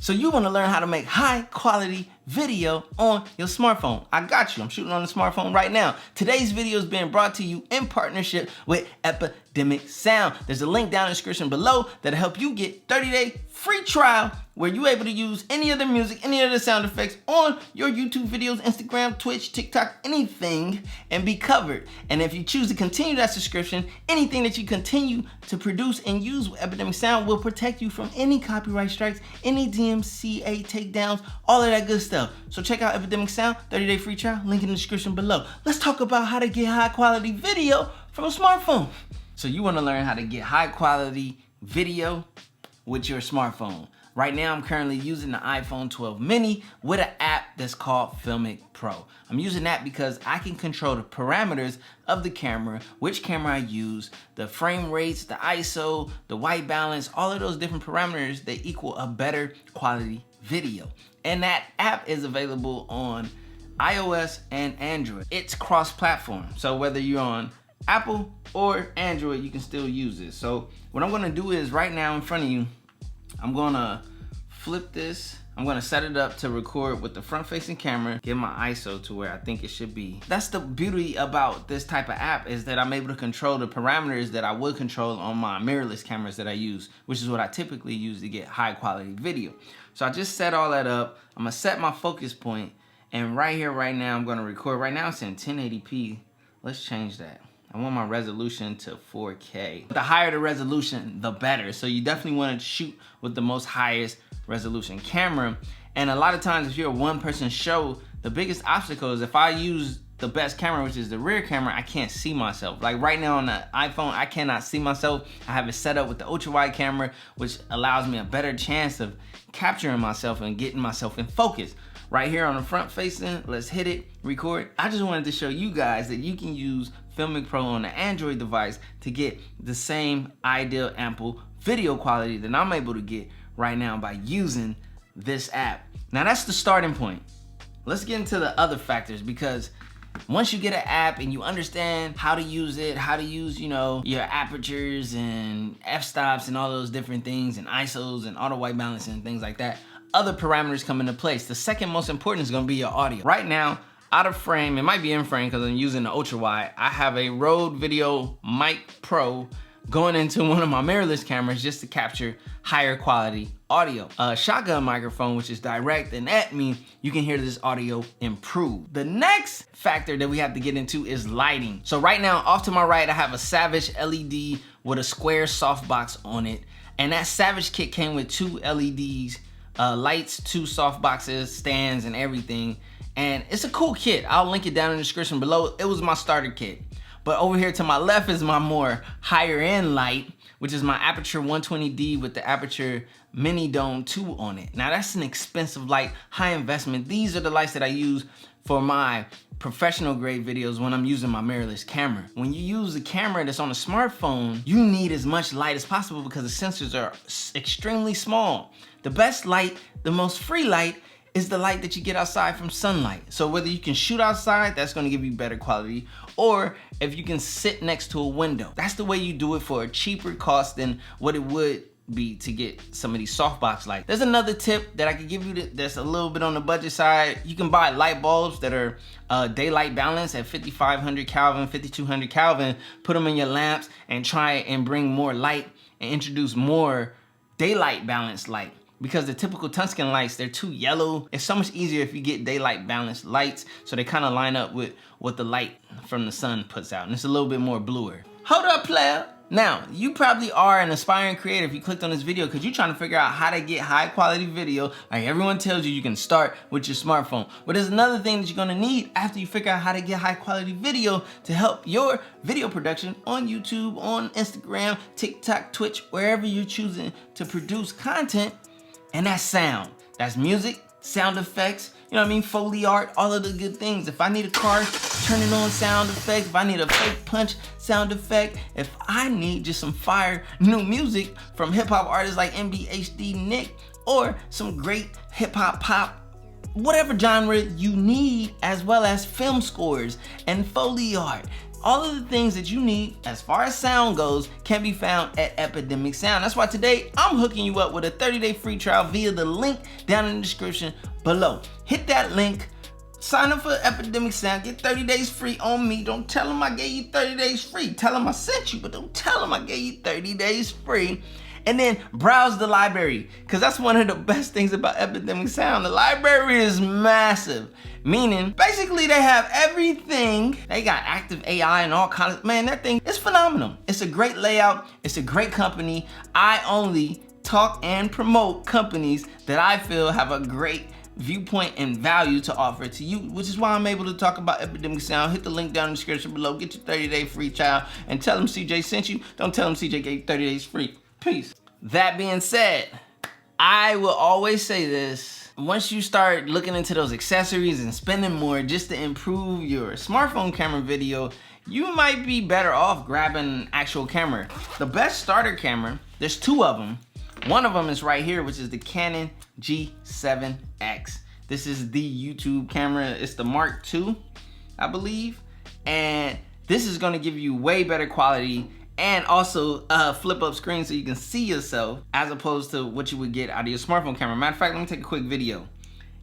So you want to learn how to make high quality video on your smartphone. I got you. I'm shooting on the smartphone right now. Today's video is being brought to you in partnership with Epidemic Sound. There's a link down in the description below that'll help you get 30-day free trial where you're able to use any of the music, any of the sound effects on your YouTube videos, Instagram, Twitch, TikTok, anything, and be covered. And if you choose to continue that subscription, anything that you continue to produce and use with Epidemic Sound will protect you from any copyright strikes, any DMCA takedowns, all of that good stuff. So check out Epidemic Sound, 30-day free trial, link in the description below. Let's talk about how to get high quality video from a smartphone. So you want to learn how to get high quality video with your smartphone. Right now, I'm currently using the iPhone 12 mini with an app that's called Filmic Pro. I'm using that because I can control the parameters of the camera, which camera I use, the frame rates, the ISO, the white balance, all of those different parameters that equal a better quality video. And that app is available on iOS and Android. It's cross-platform, so whether you're on Apple or Android, you can still use it. So what I'm gonna do is right now in front of you, I'm gonna flip this. I'm gonna set it up to record with the front-facing camera, get my ISO to where I think it should be. That's the beauty about this type of app, is that I'm able to control the parameters that I would control on my mirrorless cameras that I use, which is what I typically use to get high quality video. So I just set all that up. I'm gonna set my focus point, and right here, right now, I'm gonna record. Right now it's in 1080p. Let's change that. I want my resolution to 4K. The higher the resolution, the better. So you definitely want to shoot with the most highest resolution camera. And a lot of times if you're a one-person show, the biggest obstacle is if I use the best camera, which is the rear camera, I can't see myself. Like right now on the iPhone, I cannot see myself. I have it set up with the ultra-wide camera, which allows me a better chance of capturing myself and getting myself in focus. Right here on the front facing, let's hit it, record. I just wanted to show you guys that you can use Filmic Pro on the Android device to get the same ideal ample video quality that I'm able to get right now by using this app. Now that's the starting point. Let's get into the other factors, because once you get an app and you understand how to use it, how to use, you know, your apertures and f-stops and all those different things and ISOs and auto white balance and things like that, other parameters come into place. The second most important is gonna be your audio. Right now, out of frame, it might be in frame because I'm using the ultra wide, I have a Rode Video Mic Pro going into one of my mirrorless cameras just to capture higher quality audio. A shotgun microphone, which is direct and at me, you can hear this audio improve. The next factor that we have to get into is lighting. So right now, off to my right, I have a Savage LED with a square softbox on it. And that Savage kit came with 2 LEDs, lights, 2 softboxes, stands, and everything. And it's a cool kit. I'll link it down in the description below. It was my starter kit. But over here to my left is my more higher end light, which is my Aperture 120D with the Aperture Mini Dome 2 on it. Now that's an expensive light, high investment. These are the lights that I use for my professional grade videos when I'm using my mirrorless camera. When you use a camera that's on a smartphone, you need as much light as possible because the sensors are extremely small. The best light, the most free light, is the light that you get outside from sunlight. So whether you can shoot outside, that's gonna give you better quality, or if you can sit next to a window. That's the way you do it for a cheaper cost than what it would be to get some of these softbox lights. There's another tip that I could give you that's a little bit on the budget side. You can buy light bulbs that are daylight balance at 5500 Kelvin, 5200 Kelvin, put them in your lamps and try and bring more light and introduce more daylight balance light. Because the typical tungsten lights, they're too yellow. It's so much easier if you get daylight balanced lights, so they kind of line up with what the light from the sun puts out, and it's a little bit more bluer. Hold up, player. Now, you probably are an aspiring creator if you clicked on this video because you're trying to figure out how to get high quality video. Like everyone tells you, you can start with your smartphone. But there's another thing that you're gonna need after you figure out how to get high quality video to help your video production on YouTube, on Instagram, TikTok, Twitch, wherever you're choosing to produce content. And that's sound. That's music, sound effects, you know what I mean? Foley art, all of the good things. If I need a car, turn it on sound effects. If I need a fake punch sound effect. If I need just some fire new music from hip hop artists like MBHD Nick, or some great hip hop pop, whatever genre you need, as well as film scores and Foley art. all of the things that you need as far as sound goes can be found at Epidemic Sound. That's why today I'm hooking you up with a 30-day free trial via the link down in the description below. Hit that link, sign up for Epidemic Sound, get 30 days free on me. Don't tell them I gave you 30 days free. Tell them I sent you, but don't tell them I gave you 30 days free. And then browse the library, because that's one of the best things about Epidemic Sound. The library is massive, meaning basically they have everything. They got active AI and all kinds of, man, that thing is phenomenal. It's a great layout. It's a great company. I only talk and promote companies that I feel have a great viewpoint and value to offer to you, which is why I'm able to talk about Epidemic Sound. Hit the link down in the description below. Get your 30-day free trial and tell them CJ sent you. Don't tell them CJ gave you 30 days free. Peace. That being said, I will always say this. Once you start looking into those accessories and spending more just to improve your smartphone camera video, you might be better off grabbing an actual camera. The best starter camera, there's two of them. One of them is right here, which is the Canon G7X. This is the YouTube camera. It's the Mark II, I believe. And this is gonna give you way better quality and also flip up screen so you can see yourself as opposed to what you would get out of your smartphone camera. Matter of fact, let me take a quick video.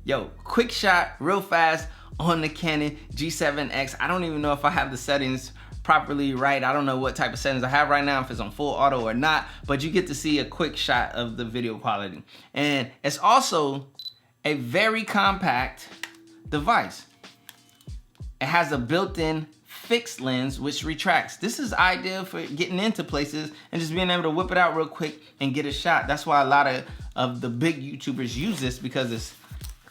Yo, quick shot, real fast on the Canon G7X. I don't even know if I have the settings properly right. I don't know what type of settings I have right now, if it's on full auto or not, but you get to see a quick shot of the video quality. And it's also a very compact device. It has a built-in fixed lens which retracts. This is ideal for getting into places and just being able to whip it out real quick and get a shot. That's why a lot of the big YouTubers use this, because it's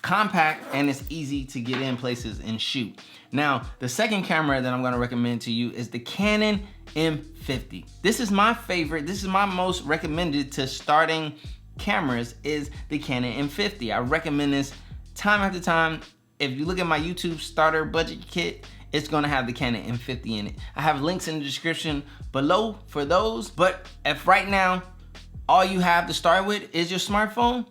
compact and it's easy to get in places and shoot. Now, the second camera that I'm gonna recommend to you is the Canon M50. This is my favorite. This is my most recommended to starting cameras, is the Canon M50. I recommend this time after time. If you look at my YouTube starter budget kit, it's gonna have the Canon M50 in it. I have links in the description below for those, but if right now, all you have to start with is your smartphone,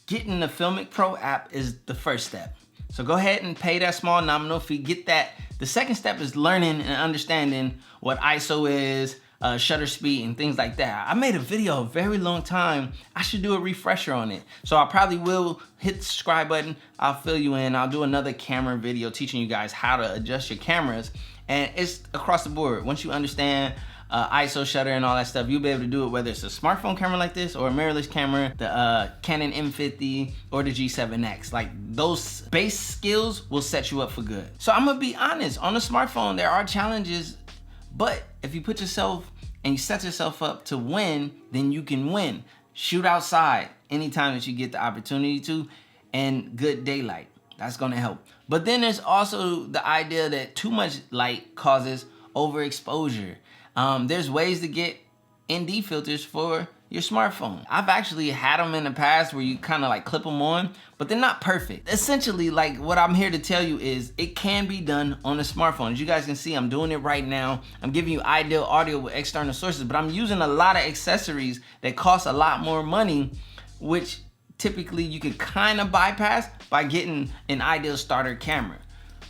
getting the Filmic Pro app is the first step. So go ahead and pay that small nominal fee, get that. The second step is learning and understanding what ISO is, shutter speed and things like that. I made a video a very long time. I should do a refresher on it. So I probably will hit the subscribe button. I'll fill you in. I'll do another camera video teaching you guys how to adjust your cameras. And it's across the board. Once you understand ISO, shutter, and all that stuff, you'll be able to do it whether it's a smartphone camera like this or a mirrorless camera, the Canon M50 or the G7X. Like, those base skills will set you up for good. So I'm gonna be honest, on the smartphone, there are challenges, but if you put yourself and you set yourself up to win, then you can win. Shoot outside anytime that you get the opportunity to, and good daylight. That's gonna help. But then there's also the idea that too much light causes overexposure. There's ways to get ND filters for your smartphone. I've actually had them in the past where you kind of like clip them on, but they're not perfect. Essentially, like, what I'm here to tell you is it can be done on a smartphone. As you guys can see, I'm doing it right now. I'm giving you ideal audio with external sources, but I'm using a lot of accessories that cost a lot more money, which typically you can kind of bypass by getting an ideal starter camera.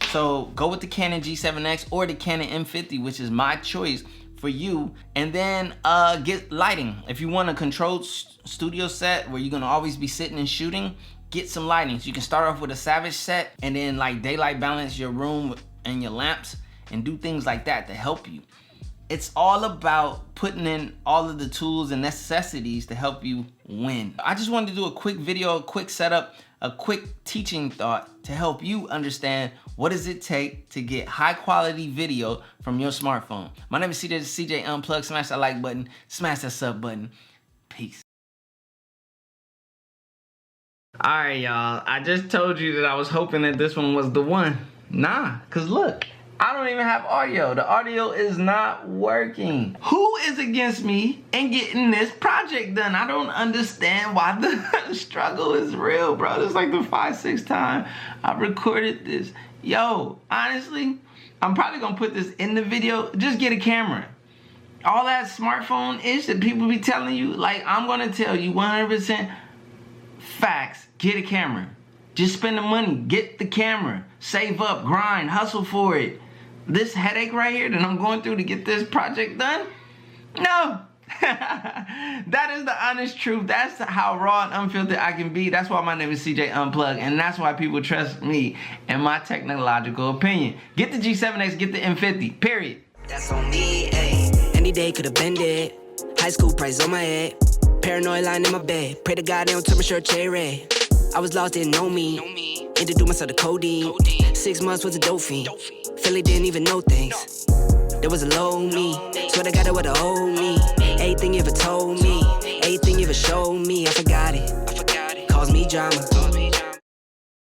So go with the Canon G7X or the Canon M50, which is my choice for you, and then get lighting. If you want a controlled studio set where you're gonna always be sitting and shooting, get some lighting. So you can start off with a Savage set and then like daylight balance your room and your lamps and do things like that to help you. It's all about putting in all of the tools and necessities to help you win. I just wanted to do a quick video, a quick setup, a quick teaching thought to help you understand what does it take to get high quality video from your smartphone. My name is CJ, this is CJ Unplugged. Smash that like button, smash that sub button. Peace. All right, y'all. I just told you that I was hoping that this one was the one. Nah, cause look, I don't even have audio. The audio is not working. Who is against me in getting this project done? I don't understand why the struggle is real, bro. This is like the 5-6 time I've recorded this. Yo, honestly, I'm probably gonna put this in the video. Just get a camera. All that smartphone ish that people be telling you, like, I'm gonna tell you 100% facts. Get a camera. Just spend the money. Get the camera. Save up, grind, hustle for it. this headache right here that I'm going through to get this project done? No. That is the honest truth. That's how raw and unfiltered I can be. That's why my name is CJ Unplugged, and that's why people trust me and my technological opinion. Get the G7X, get the M50, period. That's on me, ayy. Any day could have been dead. High school price on my head. Paranoid lying in my bed. Pray to God they don't turn my shirt red. I was lost, didn't know me. Introduced myself to codeine. 6 months was a dope fiend. Philly didn't even know things. There was a low me. Swear to God it would've owed me. Everything you ever told me. Everything you ever showed me. I forgot it. Caused me drama.